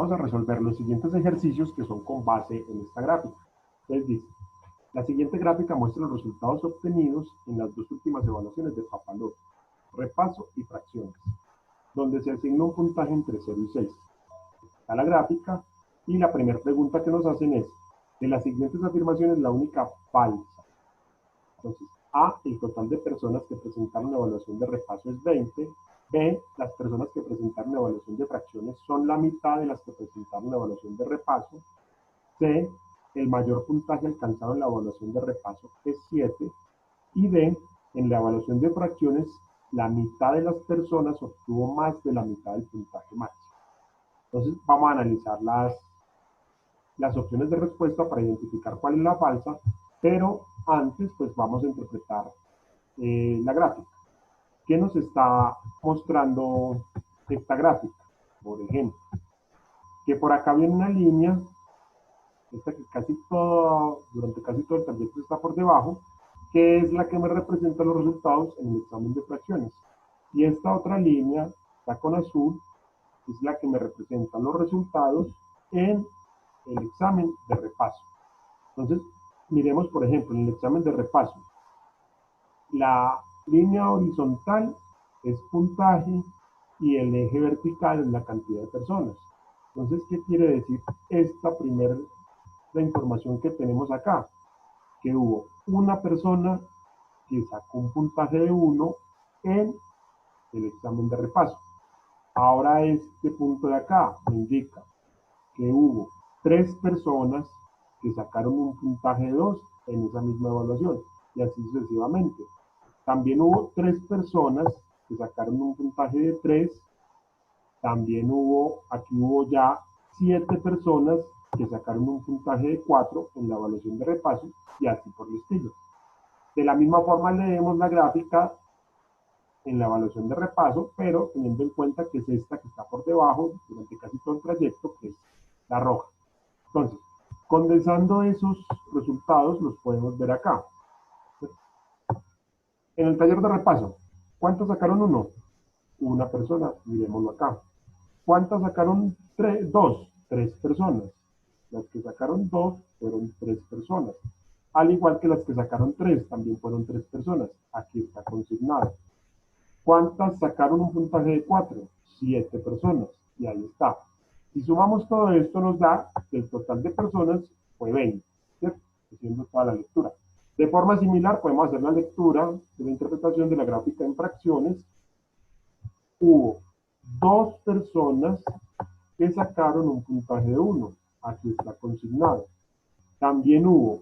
vamos a resolver los siguientes ejercicios que son con base en esta gráfica. Entonces dice, la siguiente gráfica muestra los resultados obtenidos en las dos últimas evaluaciones de Papalot, repaso y fracciones, donde se asigna un puntaje entre 0 y 6. Está la gráfica y la primera pregunta que nos hacen es, de las siguientes afirmaciones la única falsa. Entonces, A, el total de personas que presentaron evaluación de repaso es 20. B, las personas que presentaron evaluación de fracciones son la mitad de las que presentaron evaluación de repaso. C, el mayor puntaje alcanzado en la evaluación de repaso es 7. Y D, en la evaluación de fracciones, la mitad de las personas obtuvo más de la mitad del puntaje máximo. Entonces, vamos a analizar las opciones de respuesta para identificar cuál es la falsa, pero antes, pues vamos a interpretar la gráfica. ¿Qué nos está mostrando esta gráfica? Por ejemplo, que por acá viene una línea, esta que durante casi todo el trayecto está por debajo, que es la que me representa los resultados en el examen de fracciones. Y esta otra línea, está con azul, es la que me representa los resultados en el examen de repaso. Entonces, miremos, por ejemplo, en el examen de repaso, la línea horizontal es puntaje y el eje vertical es la cantidad de personas. Entonces, ¿qué quiere decir esta primera información que tenemos acá? Que hubo una persona que sacó un puntaje de 1 en el examen de repaso. Ahora este punto de acá me indica que hubo 3 personas que sacaron un puntaje de 2 en esa misma evaluación, y así sucesivamente. También hubo 3 personas que sacaron un puntaje de 3, también aquí hubo ya 7 personas que sacaron un puntaje de 4 en la evaluación de repaso, y así por el estilo. De la misma forma leemos la gráfica en la evaluación de repaso, pero teniendo en cuenta que es esta que está por debajo durante casi todo el trayecto, que es la roja. Entonces, condensando esos resultados los podemos ver acá. En el taller de repaso, ¿cuántos sacaron 1? Una persona, miremoslo acá. ¿Cuántas sacaron 2? 3 personas. Las que sacaron 2 fueron 3 personas. Al igual que las que sacaron 3, también fueron 3 personas. Aquí está consignado. ¿Cuántas sacaron un puntaje de 4? 7 personas. Y ahí está. Si sumamos todo esto nos da que el total de personas fue 20, ¿cierto? Haciendo toda la lectura. De forma similar podemos hacer la lectura de la interpretación de la gráfica en fracciones. Hubo 2 personas que sacaron un puntaje de 1. Aquí está consignado. También hubo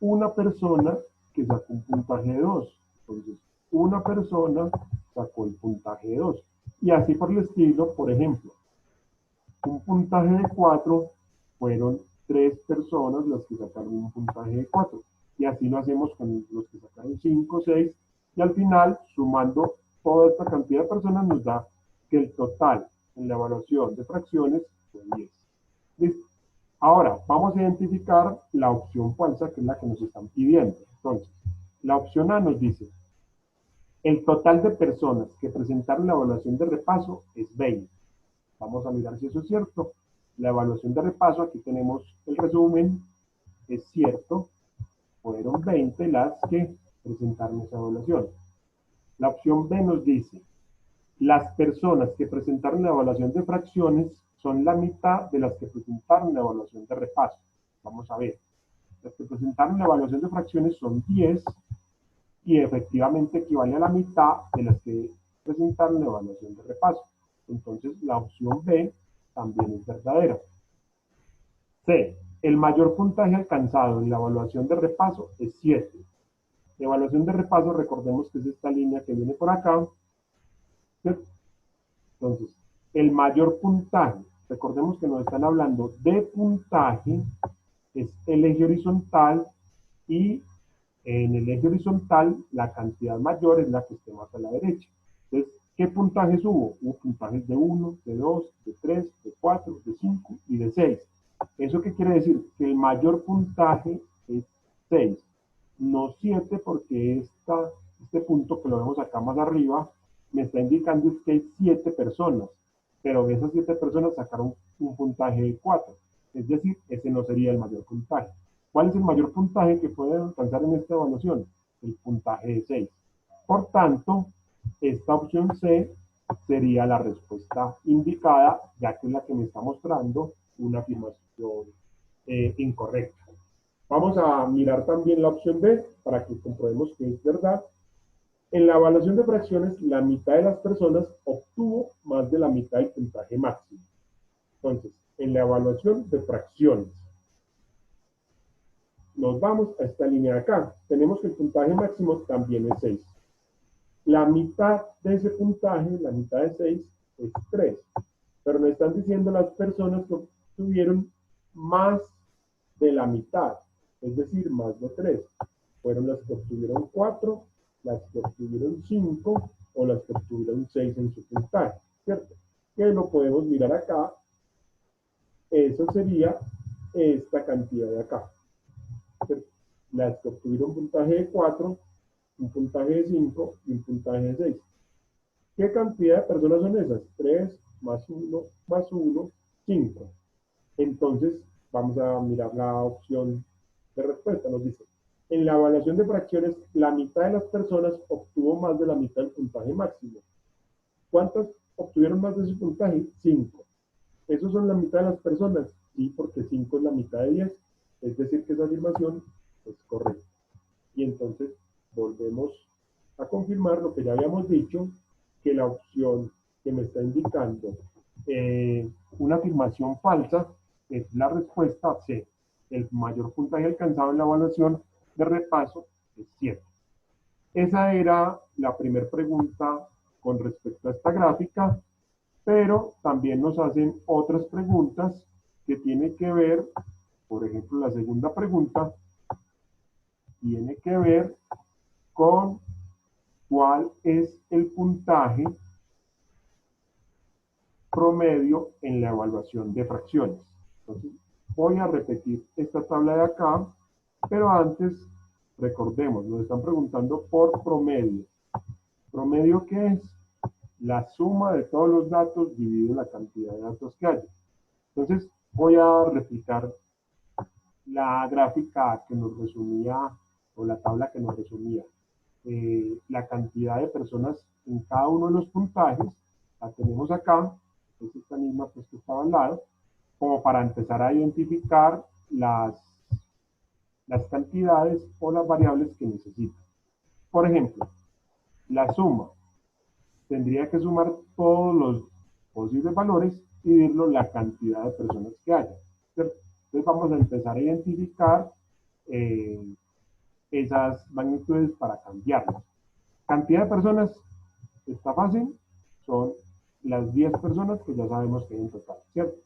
una persona que sacó un puntaje de 2. Entonces, una persona sacó el puntaje de 2. Y así por el estilo, por ejemplo, un puntaje de 4 fueron 3 personas las que sacaron un puntaje de 4. Y así lo hacemos con los que sacaron 5, 6. Y al final, sumando toda esta cantidad de personas, nos da que el total en la evaluación de fracciones fue 10. ¿Listo? Ahora, vamos a identificar la opción falsa, que es la que nos están pidiendo. Entonces, la opción A nos dice, el total de personas que presentaron la evaluación de repaso es 20. Vamos a mirar si eso es cierto. La evaluación de repaso, aquí tenemos el resumen, es cierto, fueron 20 las que presentaron esa evaluación. La opción B nos dice, las personas que presentaron la evaluación de fracciones son la mitad de las que presentaron la evaluación de repaso. Vamos a ver. Las que presentaron la evaluación de fracciones son 10 y efectivamente equivale a la mitad de las que presentaron la evaluación de repaso. Entonces, la opción B también es verdadera. C. El mayor puntaje alcanzado en la evaluación de repaso es 7. La evaluación de repaso, recordemos que es esta línea que viene por acá, ¿cierto? Entonces, el mayor puntaje, recordemos que nos están hablando de puntaje, es el eje horizontal, y en el eje horizontal la cantidad mayor es la que esté más a la derecha. Entonces, ¿qué puntajes hubo? Hubo puntajes de 1, de 2, de 3, de 4, de 5 y de 6. ¿Eso qué quiere decir? Que el mayor puntaje es 6, no 7, porque este punto que lo vemos acá más arriba me está indicando que hay 7 personas, pero esas 7 personas sacaron un puntaje de 4. Es decir, ese no sería el mayor puntaje. ¿Cuál es el mayor puntaje que pueden alcanzar en esta evaluación? El puntaje de 6. Por tanto, esta opción C sería la respuesta indicada, ya que es la que me está mostrando una afirmación incorrecta. Vamos a mirar también la opción D para que comprobemos que es verdad. En la evaluación de fracciones, la mitad de las personas obtuvo más de la mitad del puntaje máximo. Entonces, en la evaluación de fracciones, nos vamos a esta línea de acá. Tenemos que el puntaje máximo también es 6. La mitad de ese puntaje, la mitad de 6, es 3. Pero me están diciendo las personas que obtuvieron más de la mitad, es decir, más de 3. Fueron las que obtuvieron 4, las que obtuvieron 5 o las que obtuvieron 6 en su puntaje, ¿cierto? Que lo podemos mirar acá. Eso sería esta cantidad de acá, ¿cierto? Las que obtuvieron un puntaje de 4, un puntaje de 5 y un puntaje de 6. ¿Qué cantidad de personas son esas? 3 más 1 más 1, 5. Entonces, vamos a mirar la opción de respuesta. Nos dice, en la evaluación de fracciones, la mitad de las personas obtuvo más de la mitad del puntaje máximo. ¿Cuántas obtuvieron más de su puntaje? 5. ¿Esos son la mitad de las personas? Sí, porque 5 es la mitad de 10. Es decir, que esa afirmación es correcta. Y entonces volvemos a confirmar lo que ya habíamos dicho, que la opción que me está indicando una afirmación falsa es la respuesta C. El mayor puntaje alcanzado en la evaluación de repaso es 7. Esa era la primera pregunta con respecto a esta gráfica, pero también nos hacen otras preguntas que tienen que ver, por ejemplo, la segunda pregunta tiene que ver con cuál es el puntaje promedio en la evaluación de fracciones. Entonces, voy a repetir esta tabla de acá, pero antes, recordemos, nos están preguntando por promedio. ¿Promedio qué es? La suma de todos los datos dividido la cantidad de datos que haya. Entonces, voy a replicar la gráfica que nos resumía, o la tabla que nos resumía, la cantidad de personas en cada uno de los puntajes. La tenemos acá, es esta misma pues que estaba al lado, como para empezar a identificar las cantidades o las variables que necesito. Por ejemplo, la suma. Tendría que sumar todos los posibles valores y dividirlo la cantidad de personas que haya, ¿cierto? Entonces vamos a empezar a identificar esas magnitudes para cambiarlas. Cantidad de personas, está fácil, son las 10 personas que ya sabemos que hay en total, ¿cierto?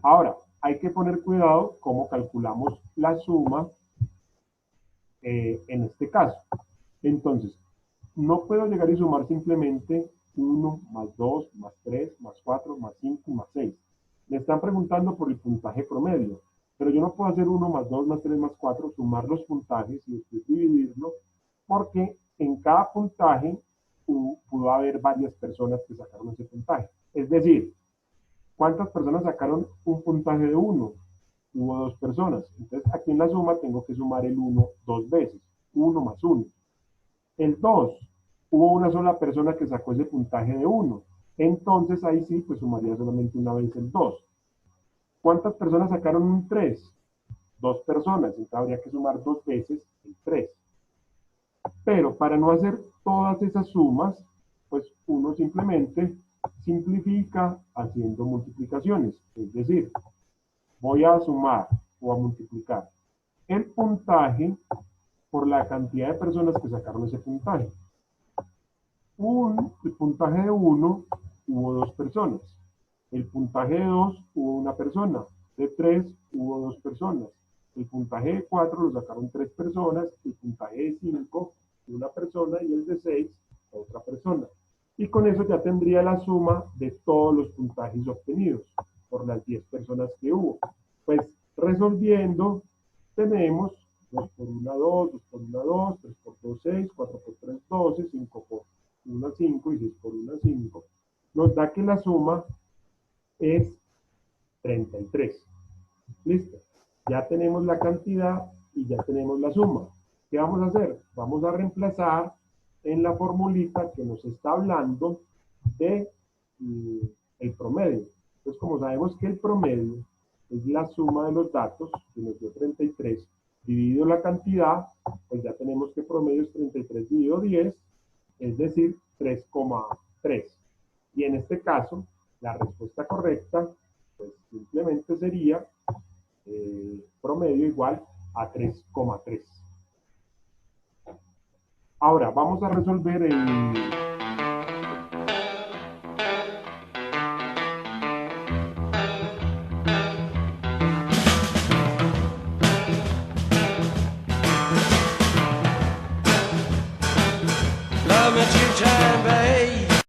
Ahora, hay que poner cuidado cómo calculamos la suma en este caso. Entonces, no puedo llegar y sumar simplemente 1 más 2 más 3 más 4 más 5 más 6. Me están preguntando por el puntaje promedio, pero yo no puedo hacer 1 más 2 más 3 más 4, sumar los puntajes y después dividirlo, porque en cada puntaje pudo haber varias personas que sacaron ese puntaje. Es decir, ¿cuántas personas sacaron un puntaje de 1? Hubo 2 personas. Entonces, aquí en la suma tengo que sumar el 1 2 veces. 1 más 1. El 2, hubo una sola persona que sacó ese puntaje de 1. Entonces, ahí sí, pues sumaría solamente una vez el 2. ¿Cuántas personas sacaron un 3? 2 personas. Entonces, habría que sumar 2 veces el 3. Pero para no hacer todas esas sumas, pues uno simplemente simplifica haciendo multiplicaciones. Es decir, voy a sumar o a multiplicar el puntaje por la cantidad de personas que sacaron ese puntaje. El puntaje de 1 hubo 2 personas. El puntaje de 2 hubo una persona. De 3 hubo 2 personas. El puntaje de 4 lo sacaron 3 personas. El puntaje de 5 una persona y el de 6 otra persona. Y con eso ya tendría la suma de todos los puntajes obtenidos por las 10 personas que hubo. Pues resolviendo tenemos 2 por 1, 2, 2 por 1, 2, 3 por 2, 6, 4 por 3, 12, 5 por 1, 5 y 6 por 1, 5. Nos da que la suma es 33. Listo. Ya tenemos la cantidad y ya tenemos la suma. ¿Qué vamos a hacer? Vamos a reemplazar en la formulita que nos está hablando de el promedio. Entonces, como sabemos que el promedio es la suma de los datos, que nos dio 33, dividido la cantidad, pues ya tenemos que promedio es 33 dividido 10, es decir, 3,3. Y en este caso, la respuesta correcta, pues simplemente sería promedio igual a 3,3. Ahora, vamos a resolver el... Love me 2 times, baby.